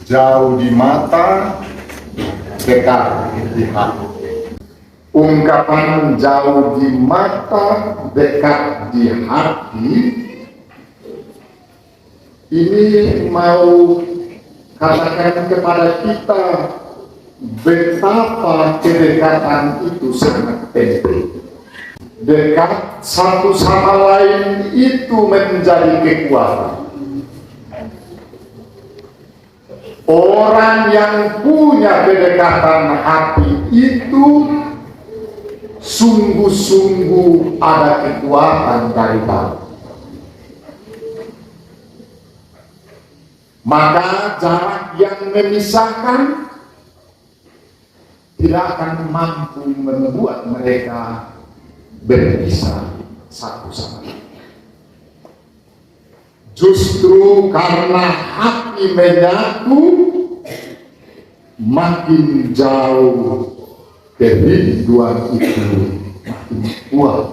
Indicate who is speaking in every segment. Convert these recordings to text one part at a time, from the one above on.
Speaker 1: Jauh di mata, dekat di hati. Ungkapan jauh di mata, dekat di hati ini mau katakan kepada kita betapa kedekatan itu sangat penting. Dekat satu sama lain itu menjadi kekuatan. Orang yang punya kedekatan hati itu sungguh-sungguh ada kekuatan dari Tuhan. Maka jarak yang memisahkan tidak akan mampu membuat mereka berpisah satu sama lain. Justru karena hati menyatu, makin jauh kerinduan itu makin kuat.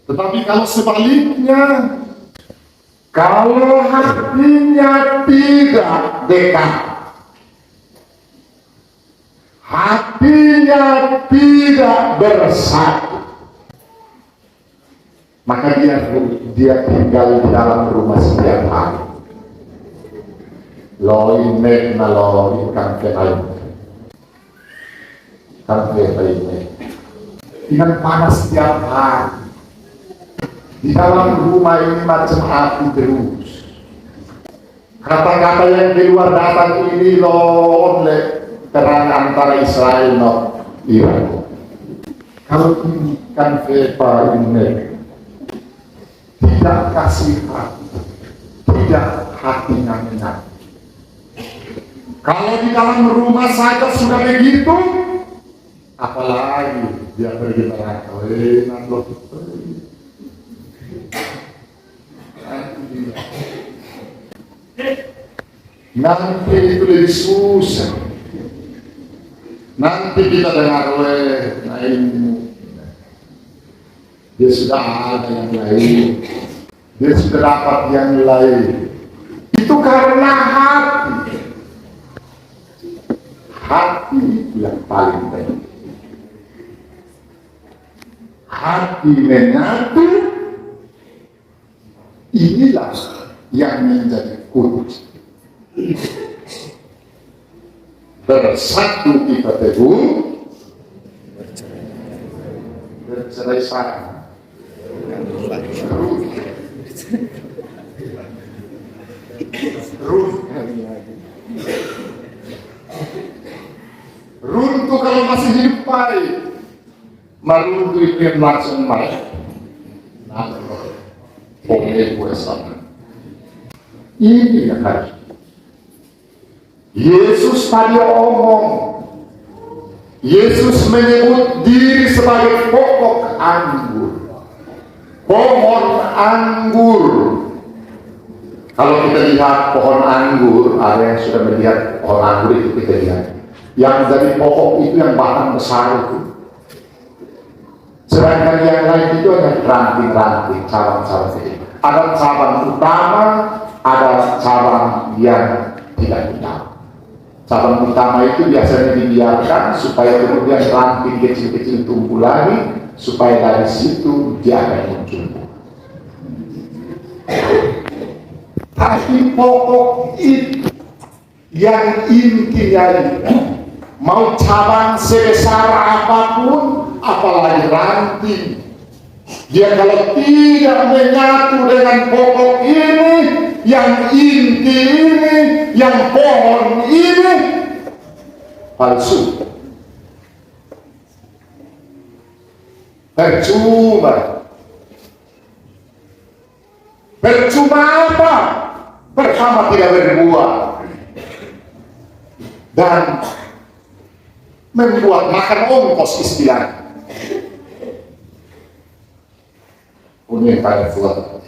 Speaker 1: Tetapi kalau sebaliknya, kalau hatinya tidak dekat, hatinya tidak bersatu, maka dia tinggal di dalam rumah setiap hari. Loi mek na loi kan ke air, dengan panas setiap hari. Di dalam rumah ini macam api terus. Kata-kata yang di luar datang ini oleh perang antara Israel dan Iran. Kalau ini kan Vepa ini tidak kasih hati, tidak hatinya menyatu. Kalau di dalam rumah saja sudah begitu, apalagi dia pergi neraka. Nanti itu lebih susah. Nanti kita dengar ilmu. Dia sudah ada yang lain. Dia sudah dapat yang lain. Itu karena hati. Hati itu yang paling penting. Hati menyatu, inilah yang menjadi kunci. Bersatu kita teguh, bercerai sana. Runtuh kalau masih hidup baik, meruntuh itu yang langsung baik. Ini yang harus. Yesus tadi omong, Yesus menyebut diri sebagai pokok anggur, pohon anggur. Kalau kita lihat pohon anggur, ada yang sudah melihat pohon anggur itu kita lihat. Yang dari pokok itu yang batang besar itu. Sedangkan yang lain itu hanya ranting-ranting, cabang-cabang kecil. Ada cabang utama, ada cabang yang tidak utama. Cabang utama itu biasanya dibiarkan supaya kemudian ranting kecil-kecil tumbuh lagi, supaya dari situ dia akan muncul. Tapi pokok itu yang intinya itu, mau cabang sebesar apapun, apalagi ranting, dia kalau tidak menyatu dengan pokok ini, yang inti ini, yang pohon ini, palsu. Percuma. Percuma apa? Pertama tidak berbuah dan membuat makan ongkos istilahnya. Punya pada buat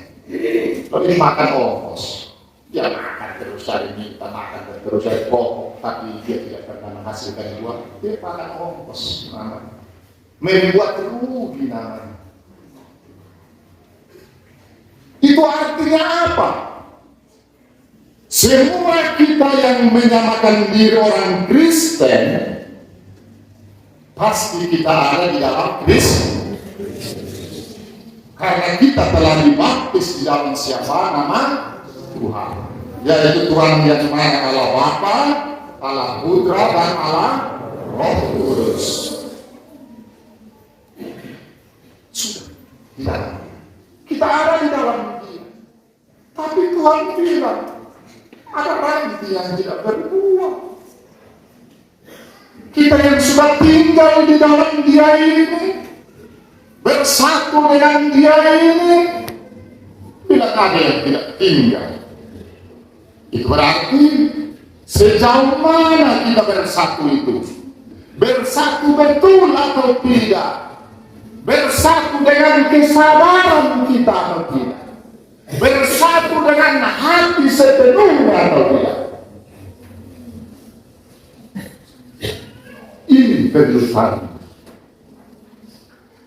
Speaker 1: tapi makan ongkos, ya makan terus hari ini, kita makan terus hari pokok. tapi dia tidak pernah menghasilkan buah, dia pakai ongkos namanya. Membuat rugi namanya. Itu artinya apa? Semua kita yang menyamakan diri orang Kristen, pasti kita ada di dalam Kristus. Karena kita telah dibaptis di dalam siapa nama Tuhan, yaitu Tuhan yang dimana Allah Bapa, Allah Putra, dan Allah Roh Kudus. Sudah, tidak. Kita ada di dalam Dia. Tapi Tuhan bilang, ada ranting yang tidak berbuah. Kita yang sudah tinggal di dalam Dia ini, bersatu dengan Dia ini, bila ada yang tidak tinggal. Itu berarti sejauh mana kita bersatu itu? Bersatu betul atau tidak? Bersatu dengan kesabaran kita atau tidak? Bersatu dengan hati sepenuhnya atau tidak? Ini kehidupan.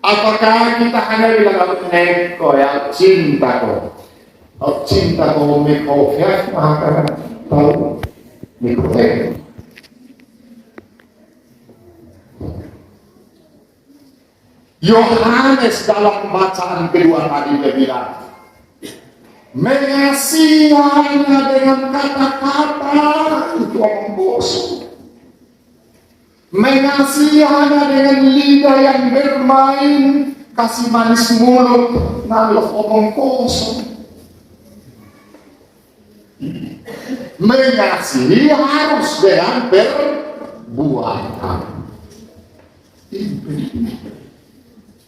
Speaker 1: Apakah kita hanya bilang neko ya cinta kok? Oh, cinta kau meko ya maka tahu meko. Yohanes dalam bacaan kedua tadi dia bilang, mengasihi hanya dengan kata-kata itu omong kosong. Mengasihi hanya dengan lidah yang bermain, kasih manis mulut, nalok omong kosong. Mengasihi harus dengan perbuatan.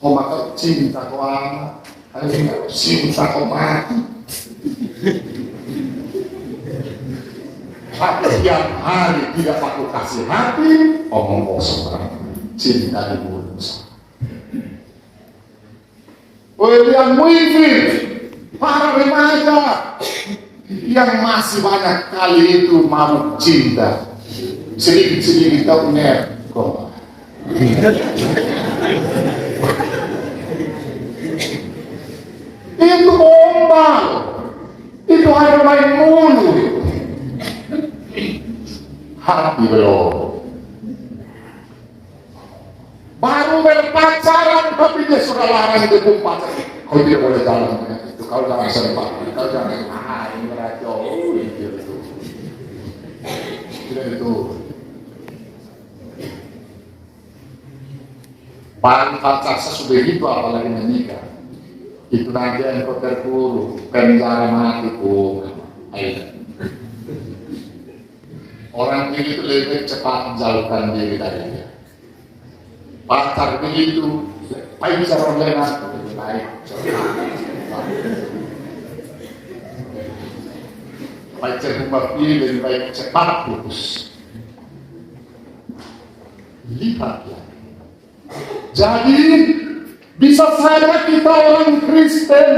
Speaker 1: Oh maka cinta kau amat, akhirnya cinta kau mati. Tapi tiap hari tidak aku kasih hati, omong kosong, cinta di mulut. William Winfield, para remaja yang masih banyak kali itu mau cinta, sedikit-sedikit tahu kok. Itu gombal, itu hanya main mulut. Hati belum. Baru berpacaran tapi dia sudah larang itu pacaran. Kau tidak boleh jalan dengan itu. Kau jangan sempat. Kau jangan ini meracau. Itu. Tidak itu. Pacar sesudah itu apalagi menikah. Itu nanti engkau terpuruk, penjara mati pun. Orang itu lebih cepat menjauhkan diri dari dia. Pacar begitu, baik cara orang lebih baik. Baik cara lebih baik cepat putus. Lihat ya. Jadi bisa saja kita orang Kristen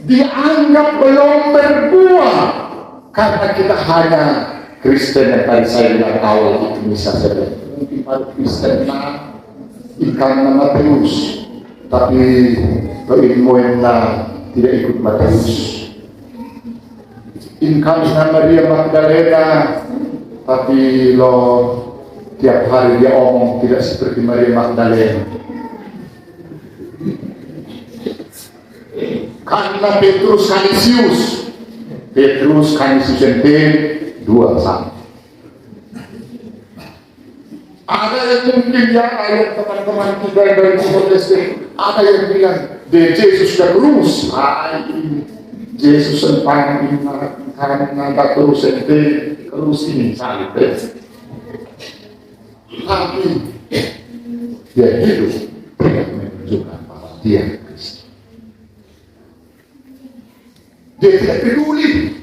Speaker 1: dianggap belum berbuah karena kita hanya Kristen yang tadi saya bilang awal itu bisa saja mungkin pada Kristen ikan Matius, tapi keilmuan tidak ikut Matius. Ikan Maria Magdalena, tapi lo tiap hari dia omong tidak seperti Maria Magdalena. Karena Petrus Canisius ente 2 sama. Ada yang mungkin ya ayat teman-teman kita dari Protestan, ada yang bilang Yesus sudah terus. Yesus sempang karena terus ente terus ini salib. Tapi dia hidup tidak menunjukkan bahwa dia Kristus. Dia tidak peduli.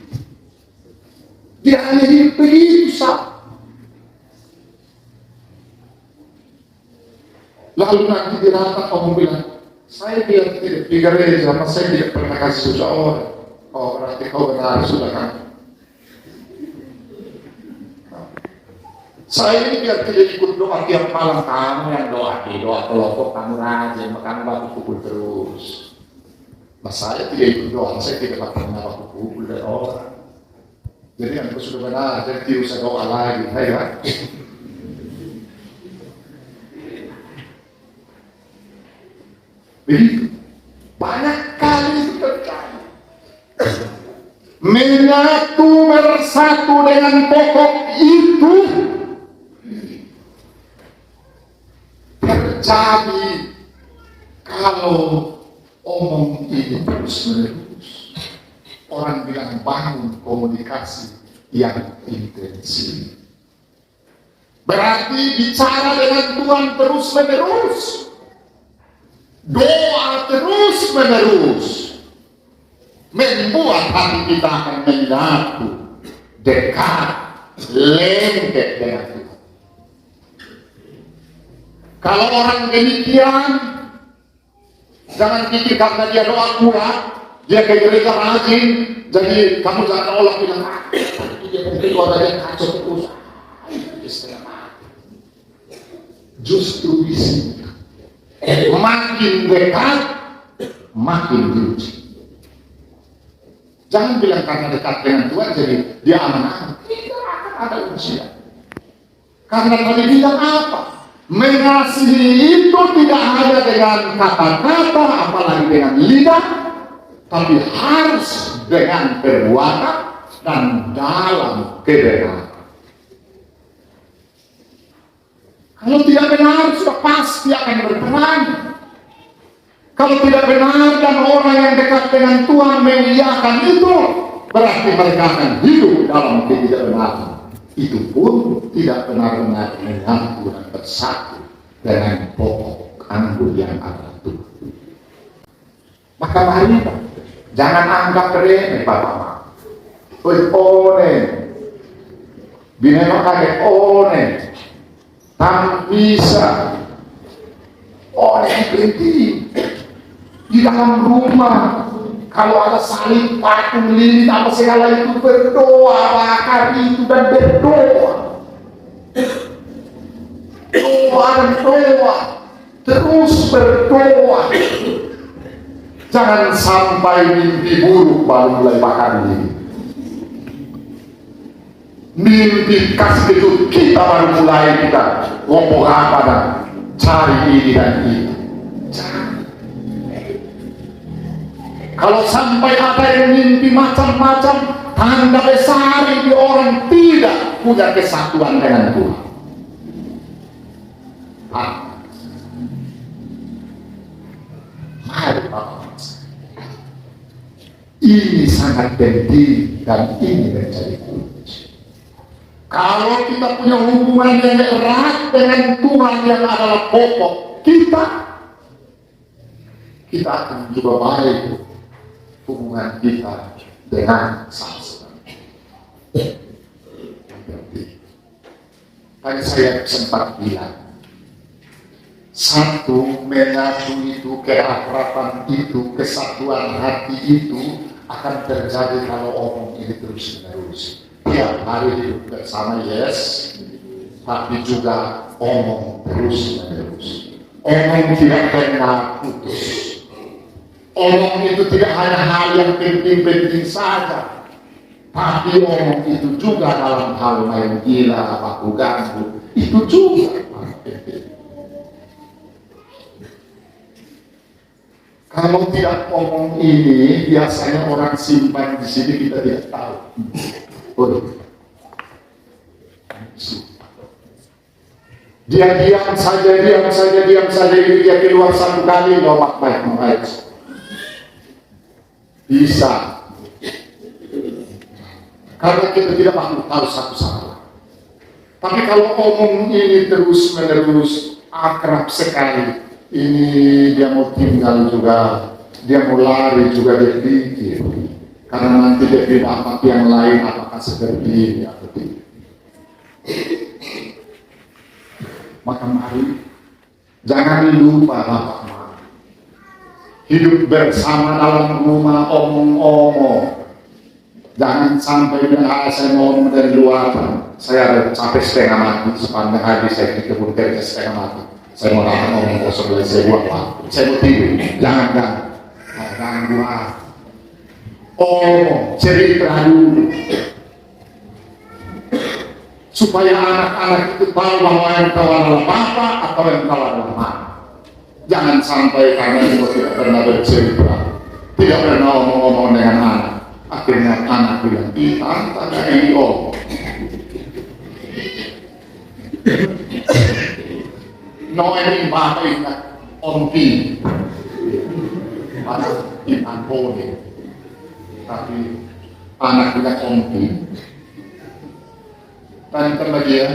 Speaker 1: Dia hanya hidup begitu saja. Lalu nanti dia datang kamu bilang, saya tidak di gereja, sama saya tidak pernah kasih seseorang. Oh berarti kau benar sudah kan? Saya ini biar tidak ikut doa tiap malam, kamu yang doa kelompok, kamu rajin, kamu baku pukul terus. Nah saya tidak ikut doa, saya tidak pernah baku pukul dari orang. Jadi yang sudah benar, jadi tidak usah doa lagi, ya. Begitu, banyak kali itu terjadi. Menyatu bersatu dengan pokok itu terjadi kalau omong ini terus menerus. Orang bilang bangun komunikasi yang intensif. Berarti bicara dengan Tuhan terus menerus, doa terus menerus, membuat hati kita akan menyatu, dekat, lengket dengan Tuhan. Kalau orang demikian, jangan pikir karena dia doa kuat, dia ke gereja rajin, jadi kamu jangan olah bilang, dia mungkin kalau ada yang kacau terus, justru di sini makin dekat, makin diuji. Jangan bilang karena dekat dengan Tuhan jadi dia aman-aman. Tidak akan ada ujian. Karena tadi bilang apa? Mengasihi itu tidak ada dengan kata-kata, apalagi dengan lidah, tapi harus dengan perbuatan dan dalam kebenaran. Kalau tidak benar, sudah pasti akan berperang. Kalau tidak benar dan orang yang dekat dengan Tuhan mengiyakan itu, berarti mereka akan hidup dalam ketidakbenaran. Itu pun tidak benar-benar menyatu dan bersatu dengan pokok anggur yang ada Tuhan. Maka mari jangan anggap remeh Bapak. One, binema kakek one, tak bisa. Yang penting di dalam rumah, kalau ada salib, patung, lilin, apa segala itu berdoa, bakar itu dan berdoa. Doa dan doa, terus berdoa. Jangan sampai mimpi buruk baru mulai bakar lilin. Mimpi kasih itu kita baru mulai kita ngomong apa dan cari ini dan itu. Kalau sampai ada yang mimpi macam-macam, tanda besar di orang tidak punya kesatuan dengan Tuhan. Mari Bapak, ini sangat penting dan ini menjadi kunci. Kalau kita punya hubungan yang erat dengan Tuhan yang adalah pokok kita akan juga baik hubungan kita dengan sama-sama. Tadi saya sempat bilang, satu, menyatu itu, keakraban itu, kesatuan hati itu akan terjadi kalau omong ini terus menerus. Tiap hari hidup bersama, yes, tapi juga omong terus menerus. Omong tidak pernah putus. Omong itu tidak hanya hal yang penting-penting saja, tapi omong itu juga dalam hal main gila, baku ganggu, itu juga penting. Kalau tidak omong ini, biasanya orang simpan di sini kita tidak tahu. Dia diam saja, ini dia keluar satu kali, ngomong baik. Bisa. Karena kita tidak perlu tahu satu sama lain. Tapi kalau omong ini terus menerus akrab sekali, ini dia mau tinggal juga, dia mau lari juga dia pikir. Karena nanti dia tidak apa yang lain, apakah seperti ini atau tidak. Maka mari jangan lupa Bapak. Hidup bersama dalam rumah omong-omong, Jangan sampai bilang saya mau dari luar, saya sampai setengah mati, sepanjang hari saya di kebun kerja setengah mati. Saya mau ngomong kosong lagi, saya buat waktu, saya mau tidur. Jangan buat. Oh, cerita dulu. Supaya anak-anak itu tahu bahwa yang kau adalah bapak atau yang kau adalah mama. Jangan sampai karena itu tidak pernah bercerita, tidak pernah ngomong-ngomong dengan anak. Akhirnya anak bilang, tante ini om. No ini bapak ingat om Pi. Pada iman boleh. Tapi anak bilang om Pi. Tante dia.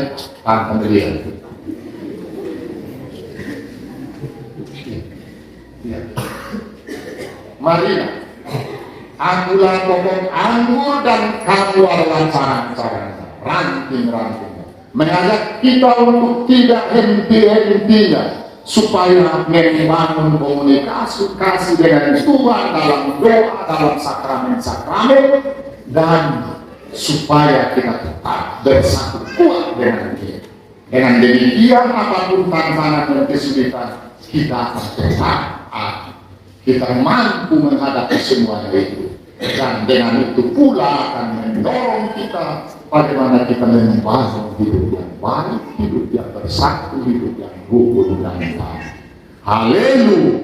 Speaker 1: Ya. Marilah. Akulah pokok anggur dan kamu adalah carang-carang, ranting-rantingnya. Mengajak kita untuk tidak henti-hentinya, supaya membangun komunikasi dengan Tuhan dalam doa, dalam sakramen-sakramen, dan supaya kita tetap bersatu kuat dengan Dia. Dengan demikian apapun tantangan dan kesulitan, kita akan tetap kita mampu menghadapi semuanya itu, dan dengan itu pula akan mendorong kita bagaimana kita membangun hidup yang baik, hidup yang bersatu, hidup yang rukun dan baik. Haleluya.